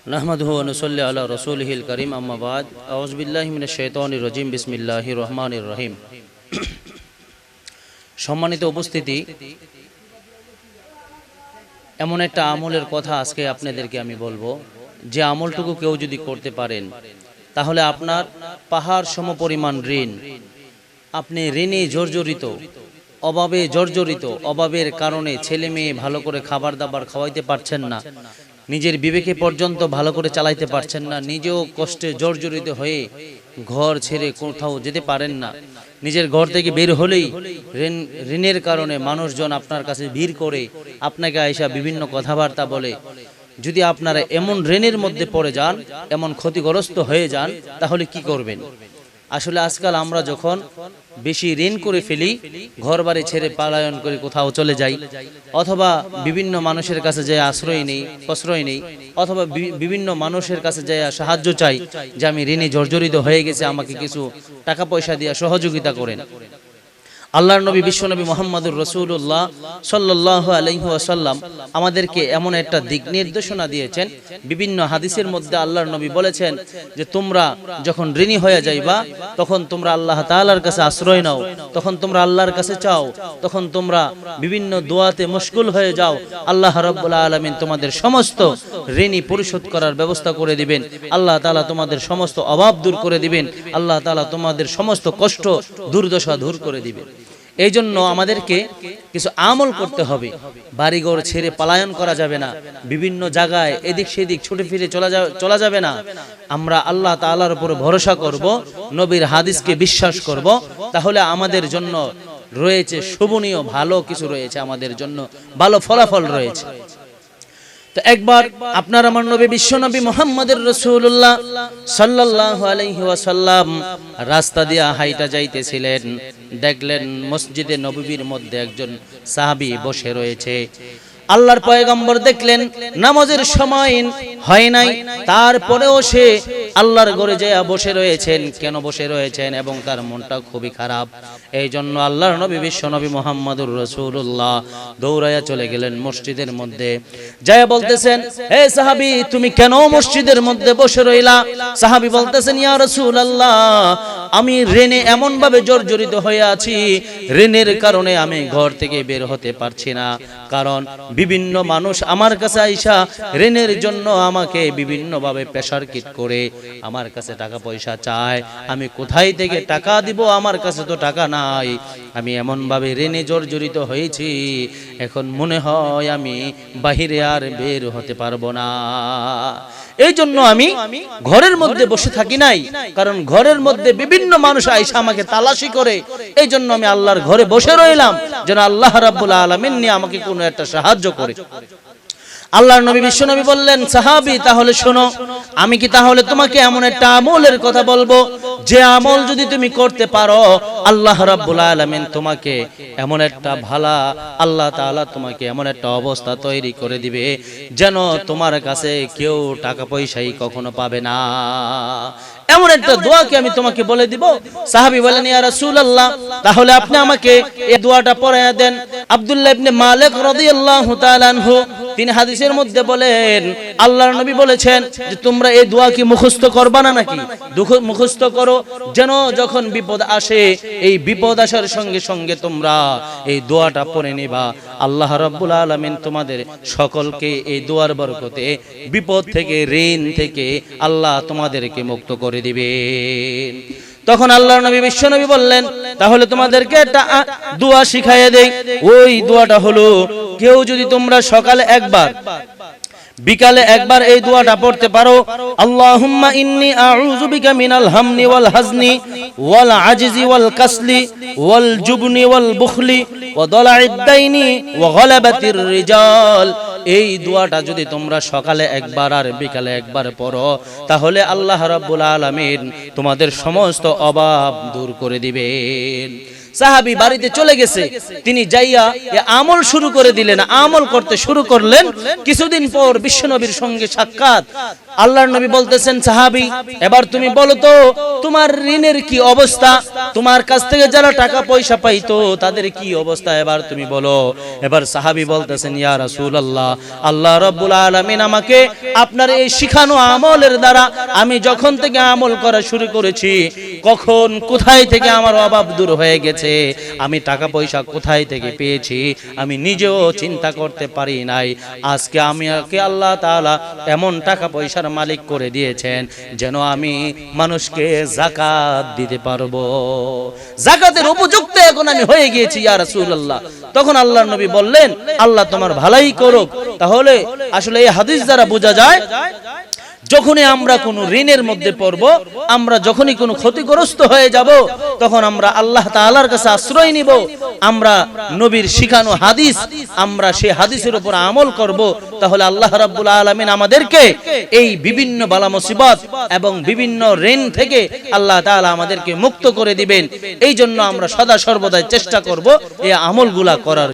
नहमदुहु व नुसल्ली अला रसूलिहिल करीम अम्मा बाद अऊज़ु बिल्लाहि मिनश शैतानिर रजीम बिस्मिल्लाहिर रहमानिर रहीम। সম্মানিত উপস্থিতি, এমন একটা আমলের কথা আজকে আপনাদেরকে আমি বলবো, যে আমলটুকু কেউ যদি করতে পারেন তাহলে আপনার পাহাড় সমপরিমাণ ঋণ, আপনি ঋণে জর্জরিত, অভাবে জর্জরিত, অভাবের কারণে ছেলে মেয়ে ভালো করে খাবার দাবার খাওয়াইতে পারছেন না, নিজের বিবেকে পর্যন্ত ভালো করে চালাইতে পারছেন না, নিজেও কষ্টে জর্জরিত হয়ে ঘর ছেড়ে কোথাও যেতে পারেন না, নিজের ঘর থেকে বের হলেই ঋণের কারণে মানুষজন আপনার কাছে ভিড় করে আপনাকে আইসা বিভিন্ন কথাবার্তা বলে। যদি আপনারা এমন ঋণের মধ্যে পড়ে যান, এমন ক্ষতিগ্রস্ত হয়ে যান, তাহলে কি করবেন? আসলে আজকাল আমরা যখন বেশি ঋণ করে ফেলি, ঘর বাড়ি ছেড়ে পলায়ন করে কোথাও চলে যাই, অথবা বিভিন্ন মানুষের কাছে যায় আশ্রয় নেই, প্রশ্রয় নেই, অথবা বিভিন্ন মানুষের কাছে যায় সাহায্য চাই যে আমি ঋণে জর্জরিত হয়ে গেছে, আমাকে কিছু টাকা পয়সা দিয়ে সহযোগিতা করেন। আল্লাহর নবী বিশ্বনবী মুহাম্মদুর রাসূলুল্লাহ সাল্লাল্লাহু আলাইহি ওয়াসাল্লাম আমাদেরকে এমন একটা দিক নির্দেশনা দিয়েছেন। বিভিন্ন হাদিসের মধ্যে আল্লাহর নবী বলেছেন যে তোমরা যখন ঋণী হয়ে যাইবা, তখন তোমরা আল্লাহ তাআলার কাছে আশ্রয় নাও, তখন তোমরা আল্লাহর কাছে চাও, তখন তোমরা বিভিন্ন দোয়াতে মশগুল হয়ে যাও। আল্লাহ রাব্বুল আলামিন তোমাদের সমস্ত ঋণী পরিশোধ করার ব্যবস্থা করে দিবেন। আল্লাহ তাআলা তোমাদের সমস্ত অভাব দূর করে দিবেন। আল্লাহ তাআলা তোমাদের সমস্ত কষ্ট দুর্দশা দূর করে দিবেন। এই জন্য আমাদেরকে কিছু আমল করতে হবে। বাড়িঘর ছেড়ে পলায়ন করা যাবে না, বিভিন্ন জায়গায় এদিক সেদিক ছুটে ফিরে চলা যাবে না। আমরা আল্লাহ তাআলার উপর ভরসা করব, নবীর হাদিসকে বিশ্বাস করব, তাহলে আমাদের জন্য রয়েছে শোভনীয় ভালো কিছু রয়েছে, আমাদের জন্য ভালো ফলাফল রয়েছে। তো একবার আপনার আমার নবী বিশ্বনবী মুহাম্মদুর রাসূলুল্লাহ সাল্লাল্লাহু আলাইহি ওয়াসাল্লাম রাস্তা দিয়ে হাইটা যাইতেছিলেন, দেখলেন মসজিদে নববীর মধ্যে একজন সাহাবী বসে রয়েছে। আল্লাহর পয়গম্বর দেখলেন নামাজের সময় হয় নাই, তারপরেও সে আল্লাহর ঘরে যেয়ে বসে রয়েছেন। কেন বসে রয়েছেন? এবং তার মনটা খুবই খারাপ। এই জন্য আল্লাহর নবী বিশ্বনবী মুহাম্মদুর রাসূলুল্লাহ দৌড়াইয়া চলে গেলেন মসজিদের মধ্যে। যায় বলতেছেন, হে সাহাবী, তুমি কেন মসজিদের মধ্যে বসে রইলা? সাহাবী বলতেছেন, ইয়া রাসূলুল্লাহ, আমি ঋণে এমন ভাবে জর্জরিত হয়ে আছি, ঋণের কারণে আমি ঘর থেকে বের হতে পারছি না। কারণ বিভিন্ন মানুষ আমার কাছে আইসা ঋণের জন্য আমাকে বিভিন্ন ভাবে প্রেসার কিট করে আমার কাছে টাকা পয়সা চায়। আমি কোথায় থেকে টাকা দিব? আমার কাছে তো টাকা নাই। আমি এমন ভাবে ঋণে জর্জরিত হয়েছি, এখন মনে হয় আমি বাহিরে আর বের হতে পারবো না। এই জন্য আমি ঘরের মধ্যে বসে থাকি নাই, কারণ ঘরের মধ্যে বিভিন্ন মানুষ আইসা আমাকে তালাশি করে। এই জন্য আমি আল্লাহর ঘরে বসে রইলাম, যেন আল্লাহ রাব্বুল আলামিন নিয়ে আমাকে কোনো একটা সাহায্য করে। আল্লাহর নবী বিশ্বনবী বললেন, সাহাবী, তাহলে শোনো, আমি কি তাহলে তোমাকে এমন একটা আমলের কথা বলবো, যে আমল যদি তুমি করতে পারো, আল্লাহ রাব্বুল আলামিন তোমাকে এমন একটা ভালা, আল্লাহ তাআলা তোমাকে এমন একটা অবস্থা তৈরি করে দিবে যেন তোমার কাছে কেউ টাকা পয়সাই কখনো পাবে না। এমন একটা দোয়া কি আমি তোমাকে বলে দিব? সাহাবী বলেন, ইয়া রাসূলুল্লাহ, তাহলে আপনি আমাকে এই দোয়াটা পড়ায়া দেন। আব্দুল্লাহ ইবনে মালিক রাদিয়াল্লাহু তাআলা আনহু তিনি হাদিসের মধ্যে বলেন, আল্লাহর নবী বলেছেন যে তোমরা এই দোয়া কি মুখস্থ করবা না নাকি? মুখস্থ করো, যেন যখন বিপদ আসে, এই বিপদ আসার সঙ্গে সঙ্গে তোমরা এই দোয়াটা পড়ে নিবা। আল্লাহ রাব্বুল আলামিন তোমাদের সকলকে এই দোয়ার বরকতে বিপদ থেকে, ঋণ থেকে আল্লাহ তোমাদেরকে মুক্ত করে দিবেন। তখন আল্লাহর নবী বিশ্বনবী বললেন, তাহলে তোমাদেরকে একটা দোয়া শিখাইয়ে দেই। ওই দোয়াটা হলো, কেউ যদি তোমরা সকালে একবার, বিকালে একবার এই দোয়াটা পড়তে পারো, আল্লাহুম্মা ইন্নী আউযু বিকা মিনাল হামনি ওয়াল হাজনি ওয়াল আজজি ওয়াল কাসলি ওয়াল জুবনি ওয়াল বুখলি ওয়া দালা'id দাইনি ওয়া গালাবাতির রিজাল। এই দোয়াটা যদি তোমরা সকালে একবার আর বিকালে একবার পড়ো, তাহলে আল্লাহ রাব্বুল আলামিন তোমাদের সমস্ত অভাব দূর করে দিবেন। সাহাবী বাড়িতে চলে গেছে, তিনি যাইয়া আমল শুরু করে দিলেন, আমল করতে শুরু করলেন। কিছুদিন পর বিশ্বনবীর সঙ্গে সাক্ষাৎ, আল্লাহর নবী বলতেছেন, সাহাবী এবার তুমি বলো তো তোমার ঋণের কি অবস্থা, তোমার কাছ থেকে যারা টাকা পয়সা পাইতো তাদের কি অবস্থা, এবার তুমি বলো। এবার সাহাবী বলতেছেন, ইয়া রাসূলুল্লাহ, আল্লাহ রাব্বুল আলামিন আমাকে আপনার এই শিখানো আমলের দ্বারা আমি যখন থেকে আমল করা শুরু করেছি, কখন কোথায় থেকে আমার অভাব দূর হয়ে গেছে, আমি টাকা পয়সা কোথায় থেকে পেয়েছি আমি নিজেও চিন্তা করতে পারি নাই। আজকে আমাকে আল্লাহ তাআলা এমন টাকা পয়সার মালিক করে দিয়েছেন যেন আমি মানুষকে যাকাত দিতে পারবো, যাকাতের উপযুক্ত এখন আমি হয়ে গিয়েছি ইয়া রাসূলুল্লাহ। তখন আল্লাহর নবী বললেন, আল্লাহ তোমার ভালাই করুক। তাহলে আসলে এই হাদিস দ্বারা বোঝা যায়, যখনই আমরা কোনো ঋণের মধ্যে পড়ব, আমরা যখনই কোনো ক্ষতিগ্রস্ত হয়ে যাব, তখন আমরা আল্লাহ তাআলার কাছে আশ্রয় নিব, আমরা নবীর শিখানো হাদিস, আমরা সেই হাদিসের উপর আমল করব, তাহলে আল্লাহ রাব্বুল আলামিন আমাদেরকে এই বিভিন্ন বালা মুসিবত এবং বিভিন্ন ঋণ থেকে আল্লাহ তাআলা আমাদেরকে মুক্ত করে দিবেন। এই জন্য আমরা সদা সর্বদাই চেষ্টা করব এই আমলগুলা করার।